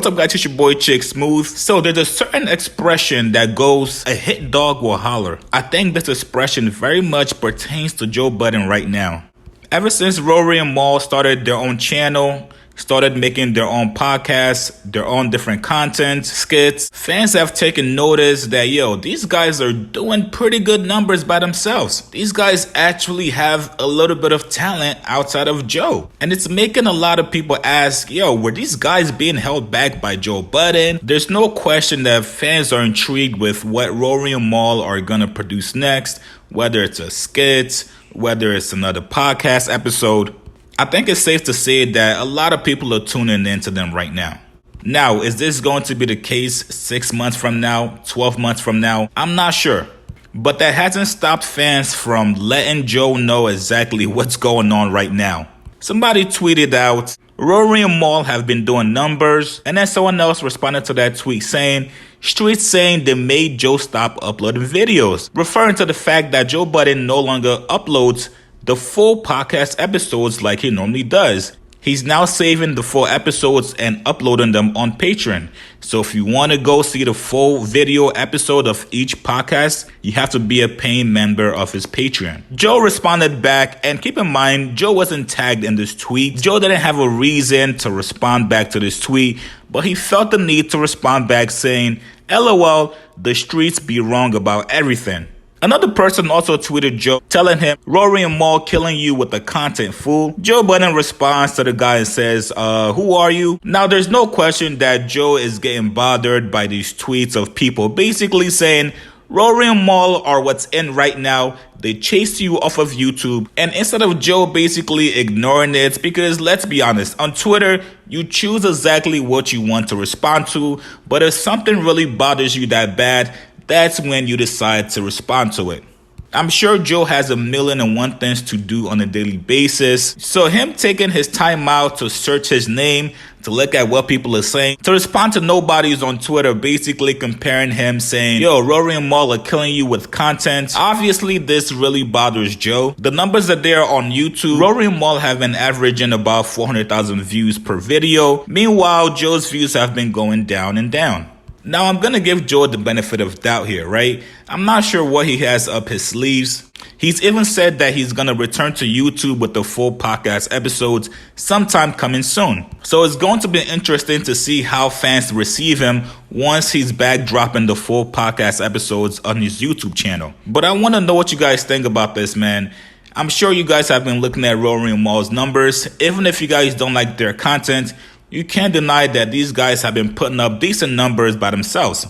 up guys, it's your boy Chick Smooth. So there's a certain expression that goes, a hit dog will holler. I think this expression very much pertains to Joe Budden right now. Ever since Rory and Mal started their own channel, started making their own podcasts, their own different content, skits, fans have taken notice that, these guys are doing pretty good numbers by themselves. These guys actually have a little bit of talent outside of Joe. And it's making a lot of people ask, were these guys being held back by Joe Budden? There's no question that fans are intrigued with what Rory and Mal are gonna produce next, whether it's a skit, whether it's another podcast episode. I think it's safe to say that a lot of people are tuning into them right now. Now, is this going to be the case 6 months from now, 12 months from now? I'm not sure. But that hasn't stopped fans from letting Joe know exactly what's going on right now. Somebody tweeted out, Rory and Mal have been doing numbers, and then someone else responded to that tweet saying, streets saying they made Joe stop uploading videos, referring to the fact that Joe Budden no longer uploads the full podcast episodes like he normally does. He's now saving the full episodes and uploading them on Patreon. So if you want to go see the full video episode of each podcast, you have to be a paying member of his Patreon. Joe responded back, and keep in mind, Joe wasn't tagged in this tweet. Joe didn't have a reason to respond back to this tweet, but he felt the need to respond back saying, LOL, the streets be wrong about everything. Another person also tweeted Joe, telling him, Rory and Mal killing you with the content, fool. Joe Budden responds to the guy and says, who are you? Now, there's no question that Joe is getting bothered by these tweets of people basically saying, Rory and Mal are what's in right now. They chased you off of YouTube. And instead of Joe basically ignoring it, because let's be honest, on Twitter, you choose exactly what you want to respond to. But if something really bothers you that bad, that's when you decide to respond to it. I'm sure Joe has 1,000,001 things to do on a daily basis. So him taking his time out to search his name, to look at what people are saying, to respond to nobodies on Twitter, basically comparing him saying, Rory and Mal are killing you with content. Obviously, this really bothers Joe. The numbers that there on YouTube, Rory and Mal have been averaging about 400,000 views per video. Meanwhile, Joe's views have been going down and down. Now, I'm going to give Joe the benefit of doubt here, right? I'm not sure what he has up his sleeves. He's even said that he's going to return to YouTube with the full podcast episodes sometime coming soon. So it's going to be interesting to see how fans receive him once he's back dropping the full podcast episodes on his YouTube channel. But I want to know what you guys think about this, man. I'm sure you guys have been looking at Rory and Mal's numbers. Even if you guys don't like their content, you can't deny that these guys have been putting up decent numbers by themselves.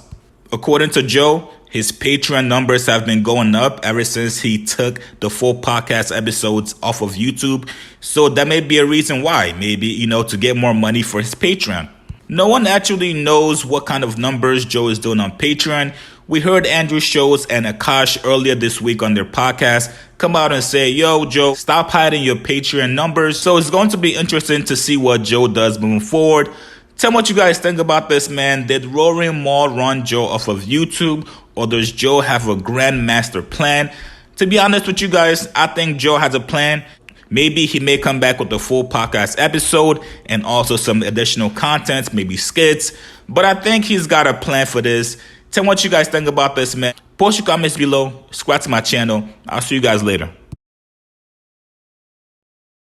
According to Joe, his Patreon numbers have been going up ever since he took the full podcast episodes off of YouTube. So that may be a reason why. Maybe, to get more money for his Patreon. No one actually knows what kind of numbers Joe is doing on Patreon. We heard Andrew Schultz and Akash earlier this week on their podcast come out and say, Joe, stop hiding your Patreon numbers. So it's going to be interesting to see what Joe does moving forward. Tell me what you guys think about this, man. Did Rory and Mal run Joe off of YouTube, or does Joe have a grand master plan? To be honest with you guys, I think Joe has a plan. Maybe he may come back with a full podcast episode and also some additional content, maybe skits. But I think he's got a plan for this. Tell me what you guys think about this, man. Post your comments below. Subscribe to my channel. I'll see you guys later.